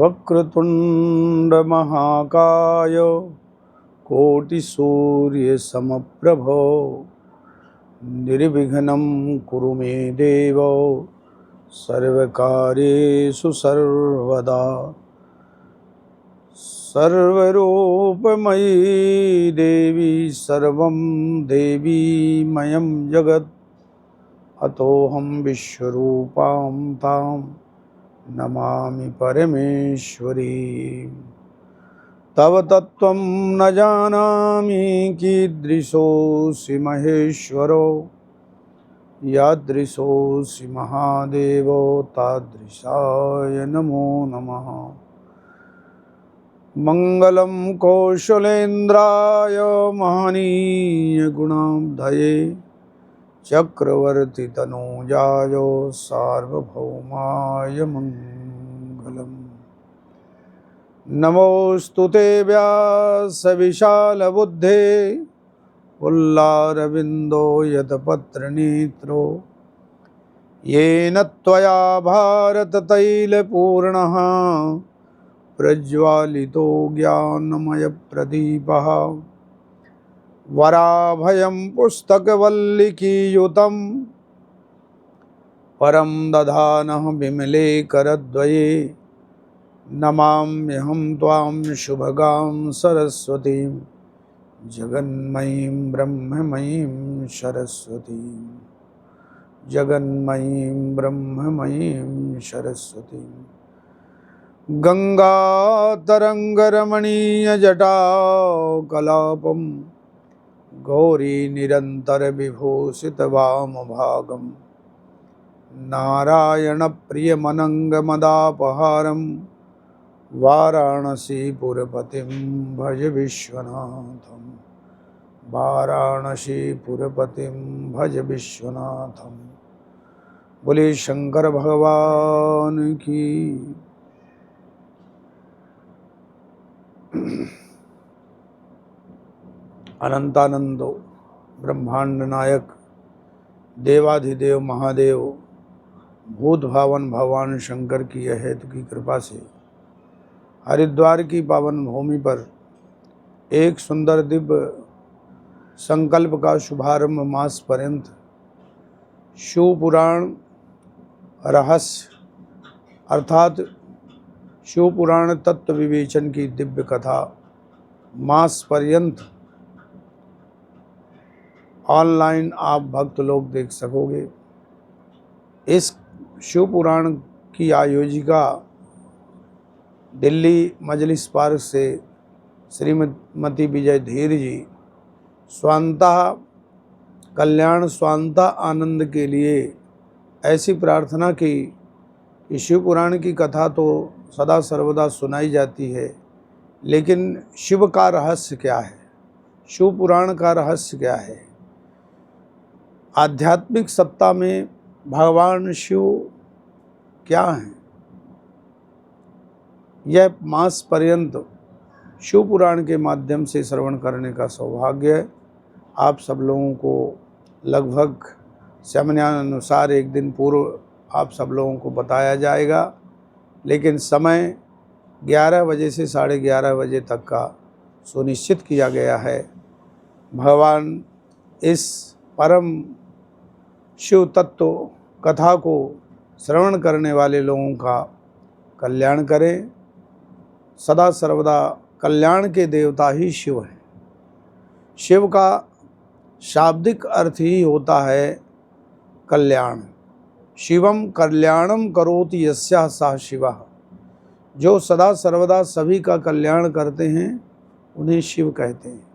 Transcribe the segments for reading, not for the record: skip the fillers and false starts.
वक्रतुंड महाकाय कोटिसूर्यसमप्रभो निर्विघ्नं कुरु मे देव सर्वकार्येषु सर्वदा। सर्वरूपमयी देवी सर्वं देवीमयं जगत् अतोऽहं विश्वरूपां तां नमामि परमेश्वरी। तव तत्त्वं न जानामि कीदृशोऽसि महेश्वरो यादृशोऽसि महादेवो तादृशाय नमो नमः। मंगलं कौशलेन्द्राय महनीय गुणाब्धये चक्रवर्ती तनूजाय सार्वभौमाय मंगलम्। नमोस्तुते व्यास विशाल बुद्धे पुल्लारविन्दो यतपत्रनेत्रो येन त्वया भारत तैलपूर्णः प्रज्वालितो ज्ञानमय प्रदीपः। वराभयं पुस्तकवल्लिकीयुतं परं दधानः विमले करद्वये। नमाम्यहं त्वां शुभगां सरस्वतीं जगन्मयीं ब्रह्ममयीं सरस्वतीं जगन्मयीं ब्रह्ममयीं सरस्वतीं। गंगातरंगरमणीयजटाकलापं गौरी निरन्तरविभूषितवामभागं नारायणप्रियमनङ्गमदापहारं वाराणसीपुरपतिं भज विश्वनाथं वाराणसीपुरपतिं भज विश्वनाथं। बोले शंकर भगवान की। अनंतानंदो ब्रह्मांड नायक देवाधिदेव महादेव भूत भावन भगवान शंकर की अहेतु की कृपा से हरिद्वार की पावन भूमि पर एक सुंदर दिव्य संकल्प का शुभारंभ मास पर्यंत शिव पुराण रहस्य अर्थात शिव पुराण तत्व विवेचन की दिव्य कथा मास पर्यंत ऑनलाइन आप भक्त लोग देख सकोगे। इस शिव पुराण की आयोजिका दिल्ली मजलिस पार्क से श्रीमती विजय धीर जी स्वांतः कल्याण स्वांतः आनंद के लिए ऐसी प्रार्थना की कि शिव पुराण की कथा तो सदा सर्वदा सुनाई जाती है, लेकिन शिव का रहस्य क्या है, शिव पुराण का रहस्य क्या है। आध्यात्मिक सत्ता में भगवान शिव क्या हैं, यह मास पर्यंत शिव पुराण के माध्यम से श्रवण करने का सौभाग्य है। आप सब लोगों को लगभग समयानुसार एक दिन पूर्व आप सब लोगों को बताया जाएगा, लेकिन समय 11 बजे से 11:30 बजे तक का सुनिश्चित किया गया है। भगवान इस परम शिव तत्व कथा को श्रवण करने वाले लोगों का कल्याण करें। सदा सर्वदा कल्याण के देवता ही शिव हैं। शिव का शाब्दिक अर्थ ही होता है कल्याण। शिवम कल्याणम करोति यस्याः सः शिवः। जो सदा सर्वदा सभी का कल्याण करते हैं उन्हें शिव कहते हैं।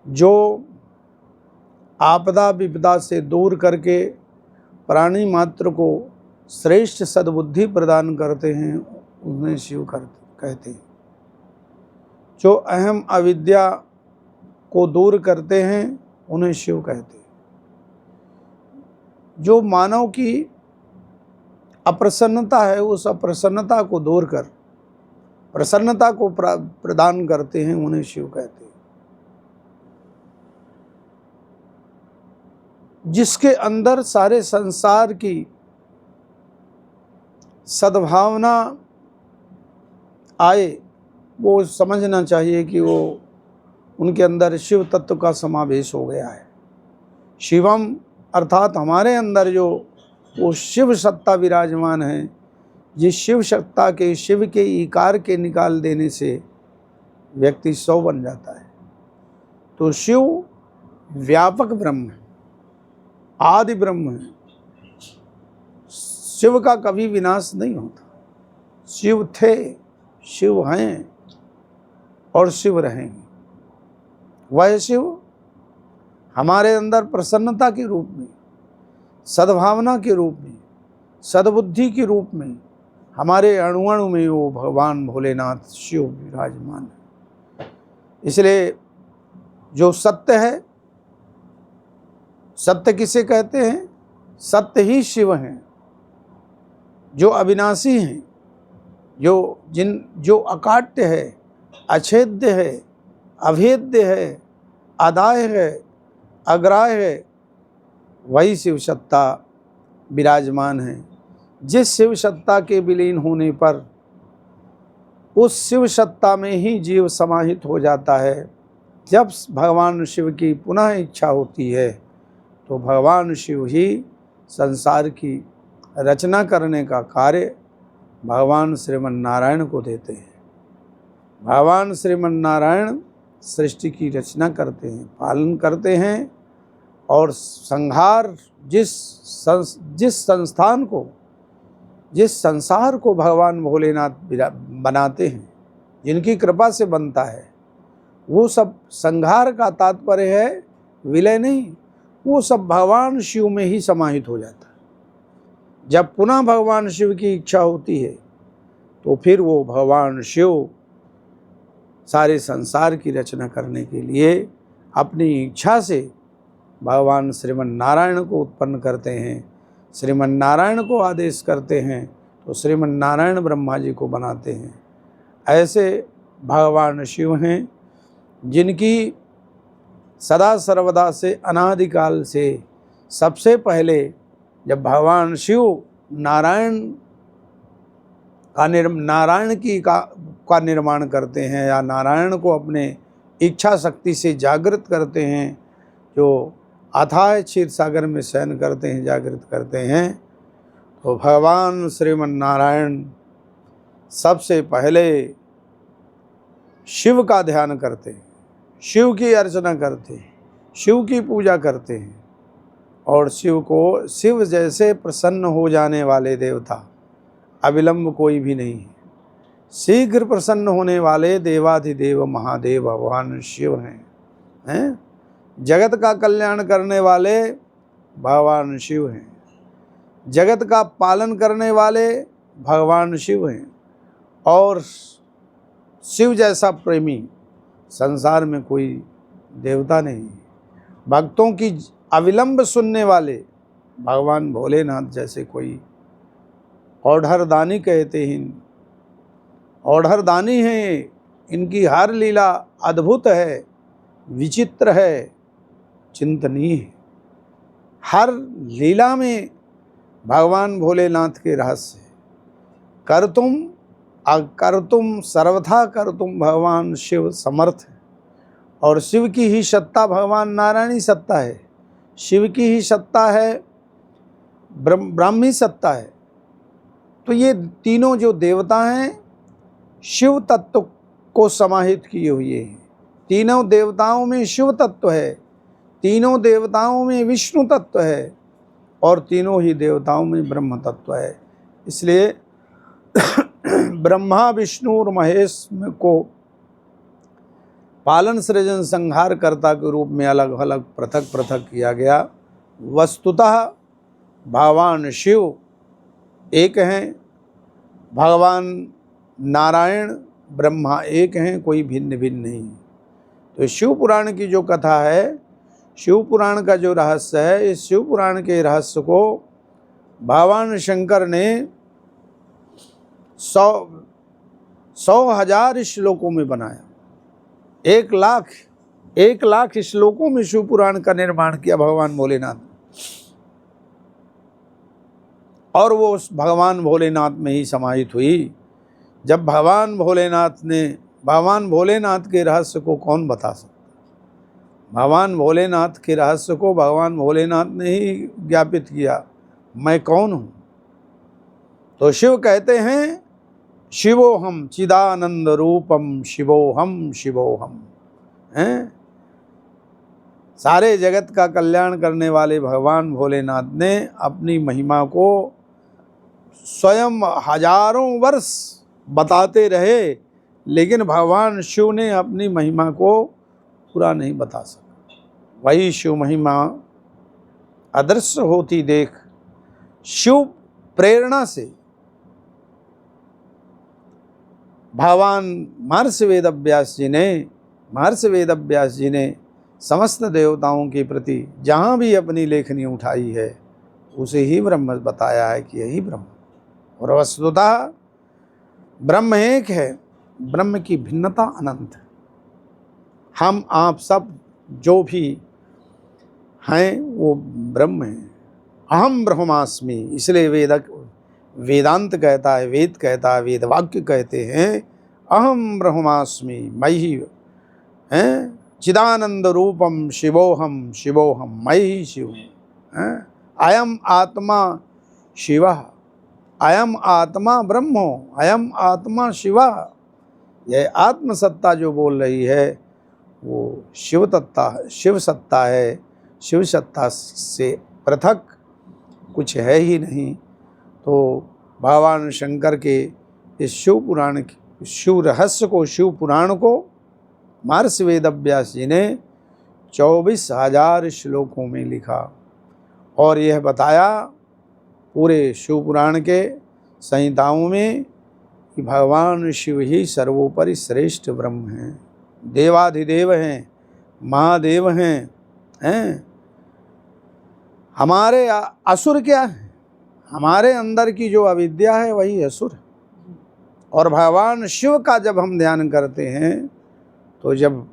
जो आपदा विपदा से दूर करके प्राणी मात्र को श्रेष्ठ सद्बुद्धि प्रदान करते हैं उन्हें शिव कहते हैं। जो अहम अविद्या को दूर करते हैं उन्हें शिव कहते हैं। जो मानव की अप्रसन्नता है उस अप्रसन्नता को दूर कर प्रसन्नता को प्रदान करते हैं उन्हें शिव कहते हैं। जिसके अंदर सारे संसार की सद्भावना आए वो समझना चाहिए कि वो उनके अंदर शिव तत्व का समावेश हो गया है। शिवम अर्थात हमारे अंदर जो वो शिव सत्ता विराजमान है, जिस शिव सत्ता के, शिव के ईकार के निकाल देने से व्यक्ति 100 बन जाता है। तो शिव व्यापक ब्रह्म है, आदि ब्रह्म है। शिव का कभी विनाश नहीं होता। शिव थे, शिव हैं और शिव रहेंगे। वह शिव हमारे अंदर प्रसन्नता के रूप में, सद्भावना के रूप में, सद्बुद्धि के रूप में, हमारे अणु में वो भगवान भोलेनाथ शिव विराजमान है। इसलिए जो सत्य है, सत्य किसे कहते हैं? सत्य ही शिव हैं, जो अविनाशी हैं, जो अकाट्य है, अछेद्य है, अभेद्य है, अदाय है, अग्राह्य है, वही शिव सत्ता विराजमान है। जिस शिव सत्ता के विलीन होने पर उस शिव सत्ता में ही जीव समाहित हो जाता है। जब भगवान शिव की पुनः इच्छा होती है तो भगवान शिव ही संसार की रचना करने का कार्य भगवान श्रीमन नारायण को देते हैं। भगवान श्रीमन नारायण सृष्टि की रचना करते हैं, पालन करते हैं और संहार जिस संसार को भगवान भोलेनाथ बनाते हैं, जिनकी कृपा से बनता है, वो सब संहार का तात्पर्य है विलय नहीं, वो सब भगवान शिव में ही समाहित हो जाता है। जब पुनः भगवान शिव की इच्छा होती है तो फिर वो भगवान शिव सारे संसार की रचना करने के लिए अपनी इच्छा से भगवान श्रीमन नारायण को उत्पन्न करते हैं, श्रीमन नारायण को आदेश करते हैं तो श्रीमन नारायण ब्रह्मा जी को बनाते हैं। ऐसे भगवान शिव हैं जिनकी सदा सर्वदा से अनादिकाल से सबसे पहले जब भगवान शिव नारायण का निर्माण करते हैं या नारायण को अपने इच्छा शक्ति से जागृत करते हैं, जो अथाह क्षीर सागर में शयन करते हैं, जागृत करते हैं, तो भगवान श्रीमन नारायण सबसे पहले शिव का ध्यान करते हैं, शिव की अर्चना करते हैं, शिव की पूजा करते हैं। और शिव जैसे प्रसन्न हो जाने वाले देवता अविलंब कोई भी नहीं है। शीघ्र प्रसन्न होने वाले देवाधिदेव महादेव भगवान शिव हैं। जगत का कल्याण करने वाले भगवान शिव हैं। जगत का पालन करने वाले भगवान शिव हैं। और शिव जैसा प्रेमी संसार में कोई देवता नहीं है। भक्तों की अविलंब सुनने वाले भगवान भोलेनाथ जैसे कोई औढ़रदानी कहते हैं, औढ़रदानी हैं। इनकी हर लीला अद्भुत है, विचित्र है, चिंतनीय है। हर लीला में भगवान भोलेनाथ के रहस्य है। कर्तुम सर्वथा कर्तुम भगवान शिव समर्थ है। और शिव की ही सत्ता भगवान नारायणी सत्ता है, शिव की ही सत्ता है, ब्राह्मी सत्ता है। तो ये तीनों जो देवता हैं शिव तत्व को समाहित किए हुए हैं। तीनों देवताओं में शिव तत्व है, तीनों देवताओं में विष्णु तत्व है और तीनों ही देवताओं में ब्रह्म तत्व है। इसलिए ब्रह्मा विष्णु और महेश को पालन सृजन संहार कर्ता के रूप में अलग अलग पृथक पृथक किया गया। वस्तुतः भगवान शिव एक हैं, भगवान नारायण ब्रह्मा एक हैं, कोई भिन्न भिन्न नहीं। तो शिव पुराण की जो कथा है, शिव पुराण का जो रहस्य है, इस शिव पुराण के रहस्य को भगवान शंकर ने 100,000 श्लोकों में बनाया। 1,00,000 श्लोकों में शिव पुराण का निर्माण किया भगवान भोलेनाथ। और वो उस भगवान भोलेनाथ में ही समाहित हुई जब भगवान भोलेनाथ के रहस्य को कौन बता सकता? भगवान भोलेनाथ के रहस्य को भगवान भोलेनाथ ने ही ज्ञापित किया, मैं कौन हूँ। तो शिव कहते हैं शिवोहम चिदानंद रूपम शिवोहम शिवोहम, हैं। सारे जगत का कल्याण करने वाले भगवान भोलेनाथ ने अपनी महिमा को स्वयं हजारों वर्ष बताते रहे, लेकिन भगवान शिव ने अपनी महिमा को पूरा नहीं बता सका। वही शिव महिमा अदृश्य होती देख शिव प्रेरणा से भगवान महर्षि वेदव्यास जी ने समस्त देवताओं के प्रति जहाँ भी अपनी लेखनी उठाई है उसे ही ब्रह्म बताया है कि यही ब्रह्म। और वस्तुतः ब्रह्म एक है, ब्रह्म की भिन्नता अनंत है। हम आप सब जो भी हैं वो ब्रह्म हैं। अहम ब्रह्मास्मि, इसलिए वेदांत कहता है, वेद कहता है, वेद वाक्य कहते हैं अहम ब्रह्मास्मि, मैं ही हैं। चिदानंद रूपम शिवोहम शिवोहम, मैं ही शिव हूँ। अयम आत्मा शिवः, अयम आत्मा ब्रह्मो, अयम आत्मा शिवः। यह आत्मसत्ता जो बोल रही है वो शिव सत्ता है। शिव सत्ता से पृथक कुछ है ही नहीं। तो भगवान शंकर के इस शिव रहस्य को, शिव पुराण को महर्षि वेदव्यास जी ने 24,000 श्लोकों में लिखा और यह बताया पूरे शिव पुराण के संहिताओं में कि भगवान शिव ही सर्वोपरि श्रेष्ठ ब्रह्म हैं, देवाधिदेव हैं, महादेव हैं। हमारे असुर क्या है? हमारे अंदर की जो अविद्या है वही असुर है। और भगवान शिव का जब हम ध्यान करते हैं तो जब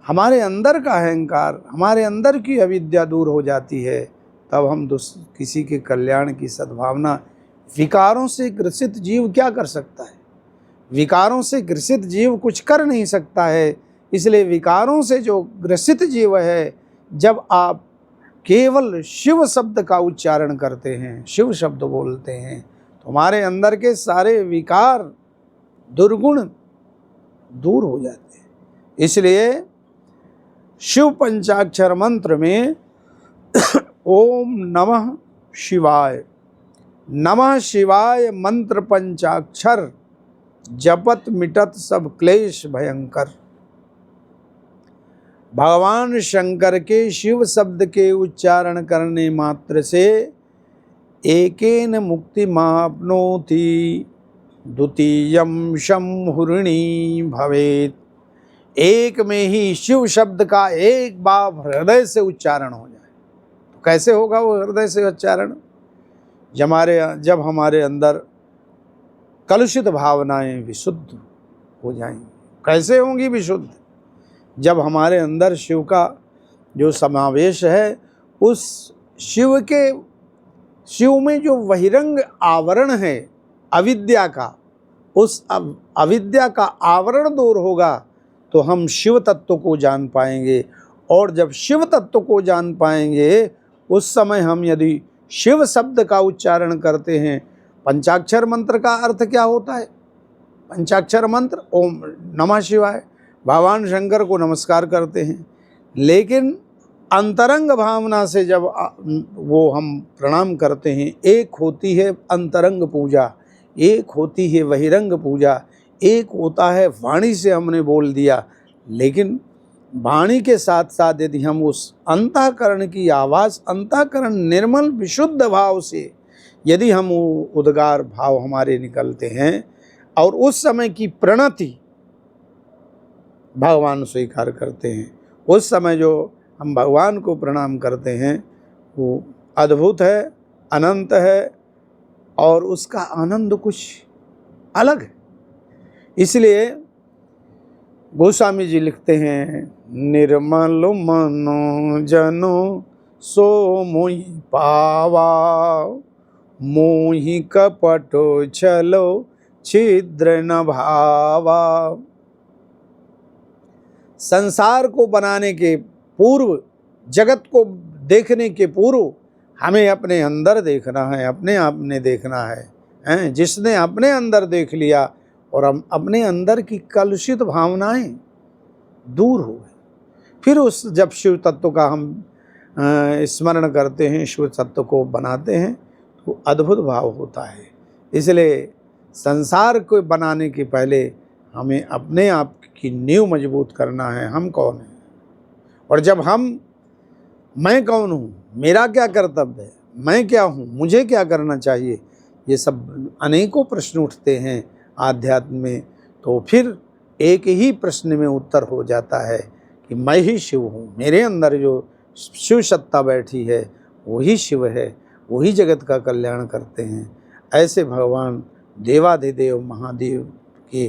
हमारे अंदर का अहंकार, हमारे अंदर की अविद्या दूर हो जाती है, तब हम किसी के कल्याण की सद्भावना। विकारों से ग्रसित जीव क्या कर सकता है? विकारों से ग्रसित जीव कुछ कर नहीं सकता है। इसलिए विकारों से जो ग्रसित जीव है, जब आप केवल शिव शब्द का उच्चारण करते हैं, शिव शब्द बोलते हैं, तो हमारे अंदर के सारे विकार, दुर्गुण दूर हो जाते हैं। इसलिए शिव पंचाक्षर मंत्र में ओम नमः शिवाय, नमः शिवाय मंत्र पंचाक्षर, जपत मिटत सब क्लेश भयंकर। भगवान शंकर के शिव शब्द के उच्चारण करने मात्र से एकेन मुक्ति माप्नोति द्वितीयं शंहुरिणी भवेत। एक में ही शिव शब्द का एक बार हृदय से उच्चारण हो जाए तो कैसे होगा वो हृदय से उच्चारण? जब हमारे अंदर कलुषित भावनाएं विशुद्ध हो जाएंगी। कैसे होंगी विशुद्ध? जब हमारे अंदर शिव का जो समावेश है, उस शिव में जो बहिरंग आवरण है अविद्या का, उस अविद्या का आवरण दूर होगा तो हम शिव तत्व को जान पाएंगे। और जब शिव तत्व को जान पाएंगे उस समय हम यदि शिव शब्द का उच्चारण करते हैं। पंचाक्षर मंत्र का अर्थ क्या होता है? पंचाक्षर मंत्र ओम नमः शिवाय, भगवान शंकर को नमस्कार करते हैं। लेकिन अंतरंग भावना से जब वो हम प्रणाम करते हैं, एक होती है अंतरंग पूजा, एक होती है बहिरंग पूजा, एक होता है वाणी से हमने बोल दिया। लेकिन वाणी के साथ साथ यदि हम उस अंतःकरण की आवाज़, अंतःकरण निर्मल विशुद्ध भाव से यदि हम उद्गार भाव हमारे निकलते हैं और उस समय की प्रणति भगवान स्वीकार करते हैं, उस समय जो हम भगवान को प्रणाम करते हैं वो अद्भुत है, अनंत है और उसका आनंद कुछ अलग है। इसलिए गोस्वामी जी लिखते हैं, निर्मल मनो जनो सो मोहि पावा, मोहि कपट छलो छिद्र न भावा। संसार को बनाने के पूर्व, जगत को देखने के पूर्व हमें अपने अंदर देखना है, अपने आप में देखना है। जिसने अपने अंदर देख लिया और हम अपने अंदर की कलुषित भावनाएं दूर हो गई, फिर उस जब शिव तत्व का हम स्मरण करते हैं, शिव तत्व को बनाते हैं, तो अद्भुत भाव होता है। इसलिए संसार को बनाने के पहले हमें अपने आप की नींव मजबूत करना है। हम कौन हैं, और जब मैं कौन हूँ, मेरा क्या कर्तव्य है, मैं क्या हूँ, मुझे क्या करना चाहिए, ये सब अनेकों प्रश्न उठते हैं आध्यात्म में, तो फिर एक ही प्रश्न में उत्तर हो जाता है कि मैं ही शिव हूँ। मेरे अंदर जो शिव सत्ता बैठी है वही शिव है, वही जगत का कल्याण करते हैं। ऐसे भगवान देवाधिदेव महादेव के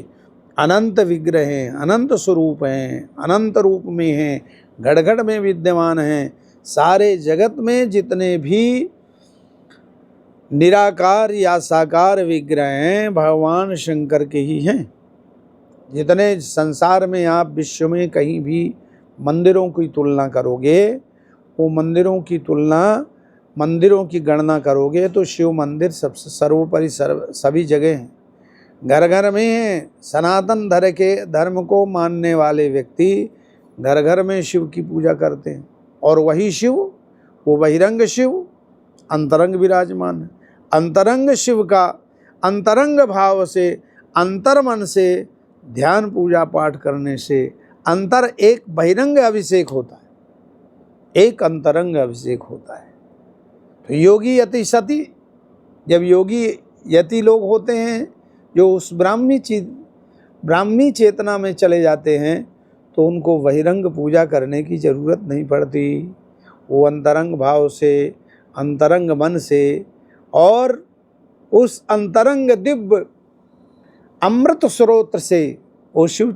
अनंत विग्रह हैं, अनंत स्वरूप हैं, अनंत रूप में हैं, घड़ घड़ में विद्यमान हैं। सारे जगत में जितने भी निराकार या साकार विग्रह हैं भगवान शंकर के ही हैं। जितने संसार में आप विश्व में कहीं भी मंदिरों की तुलना करोगे, वो मंदिरों की गणना करोगे तो शिव मंदिर सबसे सर्वोपरि सभी जगह हैं, घर घर में हैं। सनातन धर्म को मानने वाले व्यक्ति घर घर में शिव की पूजा करते हैं, और वही शिव, वो बहिरंग शिव अंतरंग विराजमान है। अंतरंग शिव का अंतरंग भाव से, अंतर मन से ध्यान पूजा पाठ करने से अंतर एक बहिरंग अभिषेक होता है, एक अंतरंग अभिषेक होता है। तो योगी यति सती, जब योगी यति लोग होते हैं जो उस ब्राह्मी चेतना में चले जाते हैं, तो उनको बहिरंग पूजा करने की ज़रूरत नहीं पड़ती। वो अंतरंग भाव से, अंतरंग मन से और उस अंतरंग दिव्य अमृत स्रोत से वो शिव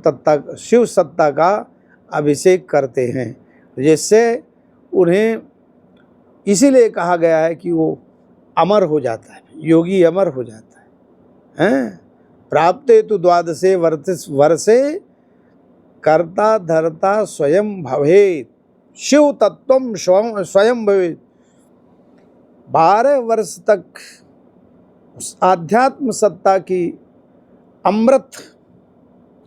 सत्ता का अभिषेक करते हैं, जिससे उन्हें इसीलिए कहा गया है कि वो अमर हो जाता है, योगी अमर हो जाता है। प्राप्ते तु द्वादशे वर्षे कर्ता धर्ता स्वयं भवेत्, शिव तत्वम स्वयं भवेत्। 12 वर्ष तक उस आध्यात्म सत्ता की अमृत,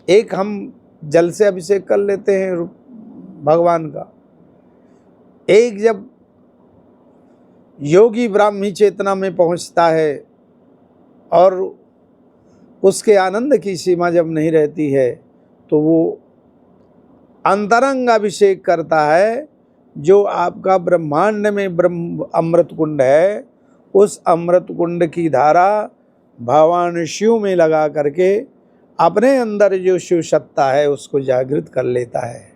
एक हम जल से अभिषेक कर लेते हैं भगवान का, एक जब योगी ब्राह्मी चेतना में पहुंचता है और उसके आनंद की सीमा जब नहीं रहती है, तो वो अंतरंग अभिषेक करता है। जो आपका ब्रह्मांड में ब्रह्म अमृत कुंड है, उस अमृत कुंड की धारा भगवान शिव में लगा करके अपने अंदर जो शिव सत्ता है उसको जागृत कर लेता है।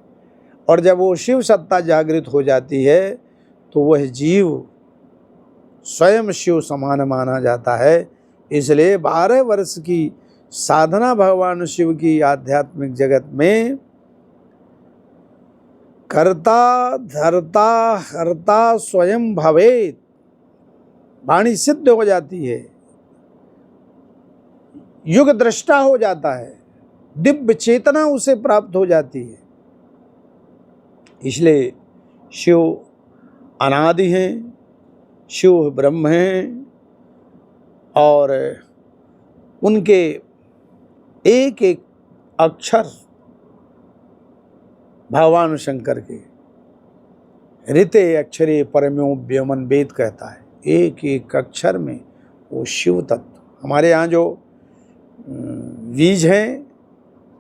और जब वो शिव सत्ता जागृत हो जाती है तो वह जीव स्वयं शिव समान माना जाता है। इसलिए 12 वर्ष की साधना भगवान शिव की आध्यात्मिक जगत में कर्ता धर्ता हर्ता स्वयं भवेत् वाणी सिद्ध हो जाती है, युग दृष्टा हो जाता है, दिव्य चेतना उसे प्राप्त हो जाती है। इसलिए शिव अनादि हैं, शिव ब्रह्म हैं, और उनके एक एक अक्षर भगवान शंकर के ऋते अक्षरे परम्यो व्योमन वेद कहता है, एक एक अक्षर में वो शिव तत्व। हमारे यहाँ जो बीज हैं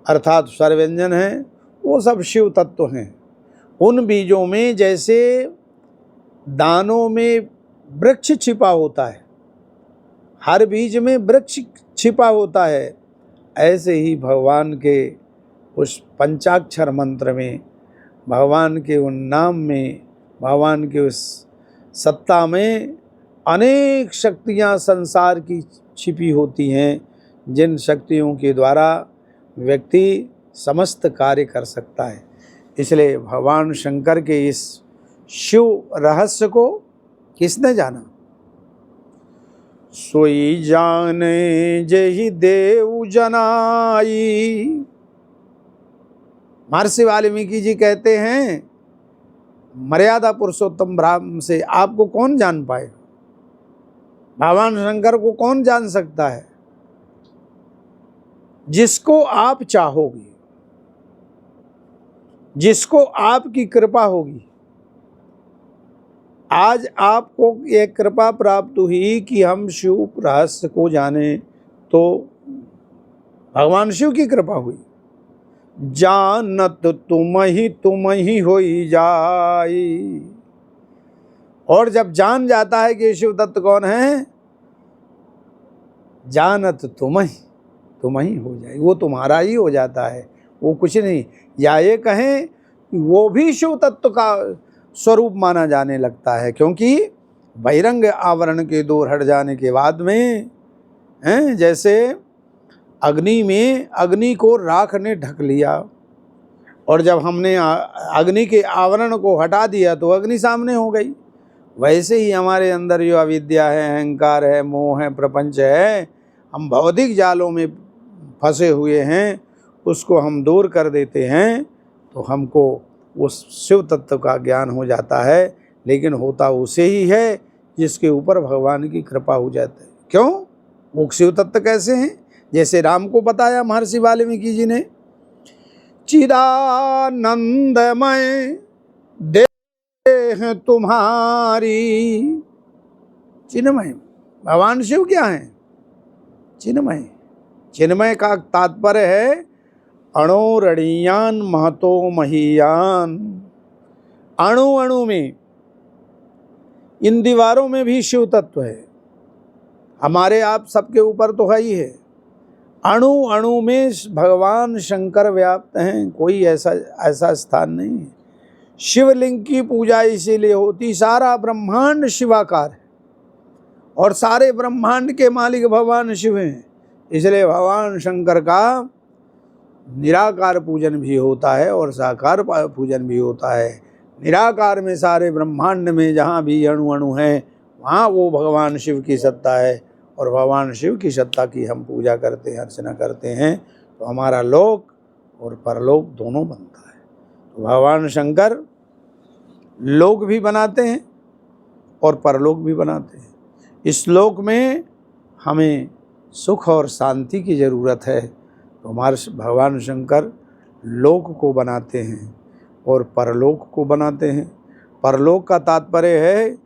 अर्थात स्वर व्यंजन हैं, वो सब शिव तत्व हैं। उन बीजों में जैसे दानों में वृक्ष छिपा होता है, हर बीज में वृक्ष छिपा होता है, ऐसे ही भगवान के उस पंचाक्षर मंत्र में, भगवान के उन नाम में, भगवान के उस सत्ता में अनेक शक्तियाँ संसार की छिपी होती हैं, जिन शक्तियों के द्वारा व्यक्ति समस्त कार्य कर सकता है। इसलिए भगवान शंकर के इस शिव रहस्य को किसने जाना? सोई जाने जेहि देव जनाई। महर्षि वाल्मीकि जी कहते हैं, मर्यादा पुरुषोत्तम ब्रह्म से आपको कौन जान पाएगा? भगवान शंकर को कौन जान सकता है? जिसको आप चाहोगे, जिसको आपकी कृपा होगी। आज आपको एक कृपा प्राप्त हुई कि हम शिव रहस्य को जाने, तो भगवान शिव की कृपा हुई। जानत तुम ही होई जाई। और जब जान जाता है कि शिव तत्व कौन है, जानत तुम ही हो जाए, वो तुम्हारा ही हो जाता है, वो कुछ नहीं। या ये कहें वो भी शिव तत्व का स्वरूप माना जाने लगता है, क्योंकि बहिरंग आवरण के दूर हट जाने के बाद में जैसे अग्नि में अग्नि को राख ने ढक लिया, और जब हमने अग्नि के आवरण को हटा दिया तो अग्नि सामने हो गई। वैसे ही हमारे अंदर जो अविद्या है, अहंकार है, मोह है, प्रपंच है, हम भौतिक जालों में फंसे हुए हैं, उसको हम दूर कर देते हैं तो हमको उस शिव तत्व का ज्ञान हो जाता है। लेकिन होता उसे ही है जिसके ऊपर भगवान की कृपा हो जाती है। क्यों? वो शिव तत्व कैसे हैं? जैसे राम को बताया महर्षि वाल्मीकि जी ने, चिदानंदमय देह तुम्हारी। चिन्मय, भगवान शिव क्या है? चिन्मय। चिन्मय का तात्पर्य है अणोरणीयान महतो महीयान। अणु अणु में, इन दीवारों में भी शिव तत्व है। हमारे आप सबके ऊपर तो है ही है। अणु अणु में भगवान शंकर व्याप्त हैं, कोई ऐसा स्थान नहीं है। शिवलिंग की पूजा इसीलिए होती, सारा ब्रह्मांड शिवाकार है और सारे ब्रह्मांड के मालिक भगवान शिव हैं। इसलिए भगवान शंकर का निराकार पूजन भी होता है और साकार पूजन भी होता है। निराकार में सारे ब्रह्मांड में जहाँ भी अणु अणु हैं, वहाँ वो भगवान शिव की सत्ता है, और भगवान शिव की सत्ता की हम पूजा करते हैं, अर्चना करते हैं, तो हमारा लोक और परलोक दोनों बनता है। तो भगवान शंकर लोक भी बनाते हैं और परलोक भी बनाते हैं। इस लोक में हमें सुख और शांति की ज़रूरत है, तो हमारे भगवान शंकर लोक को बनाते हैं और परलोक को बनाते हैं। परलोक का तात्पर्य है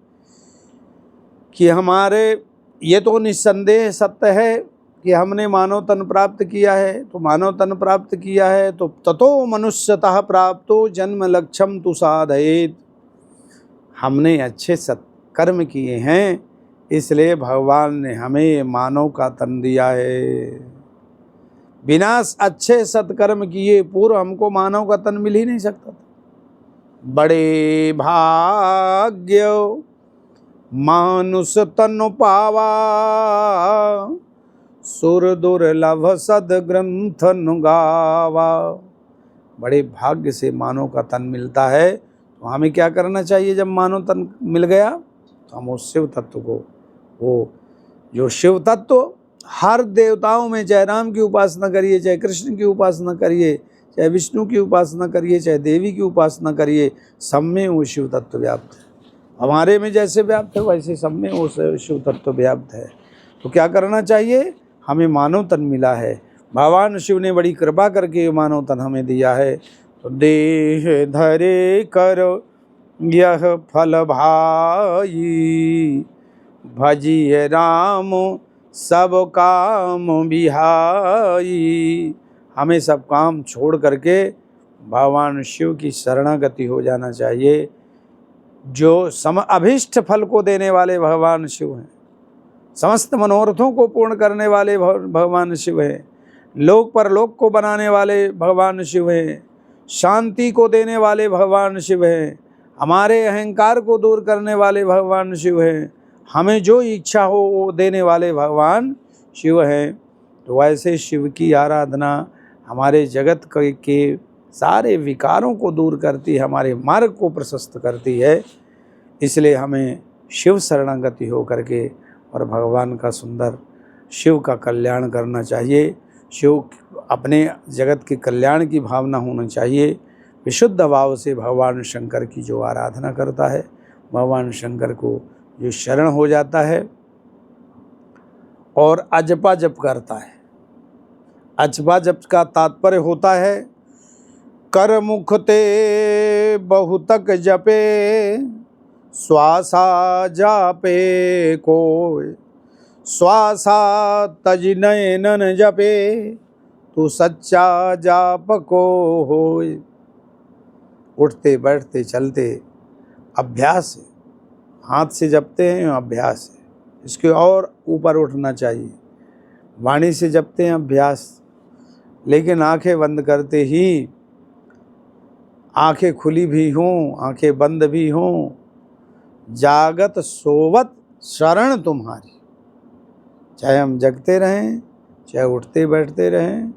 कि हमारे, ये तो निस्संदेह सत्य है कि हमने मानव तन प्राप्त किया है, तो मानव तन प्राप्त किया है तो ततो मनुष्यतः प्राप्तो जन्म लक्ष्यम तु साधयेत्। हमने अच्छे सत्कर्म किए हैं, इसलिए भगवान ने हमें मानव का तन दिया है। बिना अच्छे सत्कर्म किए पूर्व हमको मानव का तन मिल ही नहीं सकता था। बड़े भाग्य मानुष तनु पावा, सुर दुर्लभ सद्ग्रंथ गावा। बड़े भाग्य से मानव का तन मिलता है, तो हमें क्या करना चाहिए? जब मानव तन मिल गया तो हम उस शिव तत्व को, वो जो शिव तत्व हर देवताओं में, चाहे राम की उपासना करिए, चाहे कृष्ण की उपासना करिए, चाहे विष्णु की उपासना करिए, चाहे देवी की उपासना करिए, सब में वो शिव तत्व व्याप्त है। हमारे में जैसे व्याप्त है वैसे सब में वो शिव तत्व व्याप्त है। तो क्या करना चाहिए? हमें मानव तन मिला है, भगवान शिव ने बड़ी कृपा करके मानव तन हमें दिया है। तो देह धरे कर यह फल भाई, भजिए राम सब काम बिहाई। हमें सब काम छोड़ करके भगवान शिव की शरणागति हो जाना चाहिए। जो अभीष्ट फल को देने वाले भगवान शिव हैं, समस्त मनोरथों को पूर्ण करने वाले भगवान शिव हैं, लोक परलोक को बनाने वाले भगवान शिव हैं, शांति को देने वाले भगवान शिव हैं, हमारे अहंकार को दूर करने वाले भगवान शिव हैं, हमें जो इच्छा हो वो देने वाले भगवान शिव हैं। तो वैसे शिव की आराधना हमारे जगत के सारे विकारों को दूर करती है, हमारे मार्ग को प्रशस्त करती है। इसलिए हमें शिव शरणागति हो करके और भगवान का सुंदर शिव का कल्याण करना चाहिए। शिव अपने जगत के कल्याण की भावना होनी चाहिए। विशुद्ध भाव से भगवान शंकर की जो आराधना करता है, भगवान शंकर को जो शरण हो जाता है और अजपा जप करता है। अजपा जप का तात्पर्य होता है कर मुख ते बहुतक जपे, श्वासा जापे कोय, श्वासा तज नयनन जपे, तू सच्चा जाप को होय। उठते बैठते चलते अभ्यास है, हाथ से जपते हैं अभ्यास है, इसके और ऊपर उठना चाहिए। वाणी से जपते हैं अभ्यास, लेकिन आंखें बंद करते ही, आंखें खुली भी हों आंखें बंद भी हों, जागत सोवत शरण तुम्हारी। चाहे हम जगते रहें चाहे उठते बैठते रहें,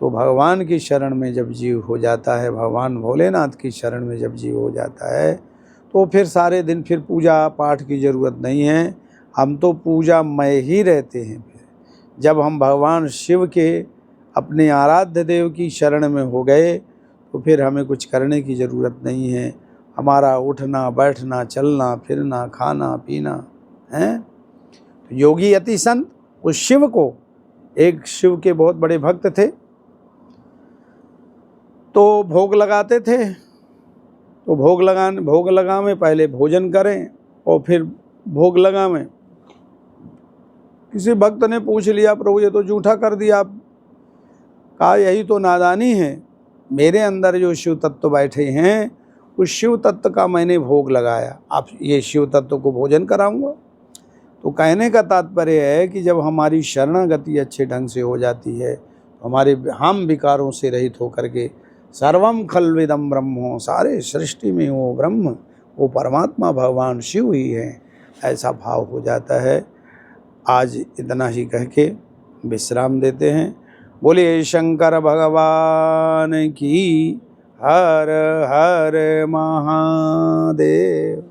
तो भगवान की शरण में जब जीव हो जाता है, भगवान भोलेनाथ की शरण में जब जीव हो जाता है, तो फिर सारे दिन फिर पूजा पाठ की ज़रूरत नहीं है। हम तो पूजामय ही रहते हैं। फिर जब हम भगवान शिव के अपने आराध्य देव की शरण में हो गए, तो फिर हमें कुछ करने की ज़रूरत नहीं है। हमारा उठना बैठना चलना फिरना खाना पीना है। योगी यति संत उस शिव को, एक शिव के बहुत बड़े भक्त थे, तो भोग लगाते थे। तो भोग लगावें, पहले भोजन करें और फिर भोग लगावें। किसी भक्त ने पूछ लिया, प्रभु ये तो जूठा कर दिया आप। कहा यही तो नादानी है। मेरे अंदर जो शिव तत्व बैठे हैं, उस शिव तत्व का मैंने भोग लगाया, आप ये शिव तत्व को भोजन कराऊंगा। तो कहने का तात्पर्य है कि जब हमारी शरणागति अच्छे ढंग से हो जाती है, हमारे हम विकारों से रहित होकर के सर्वम खल्विदम ब्रह्मो, सारे सृष्टि में वो ब्रह्म, वो परमात्मा भगवान शिव ही है, ऐसा भाव हो जाता है। आज इतना ही कह के विश्राम देते हैं। बोलिए शंकर भगवान की। हर हर महादेव।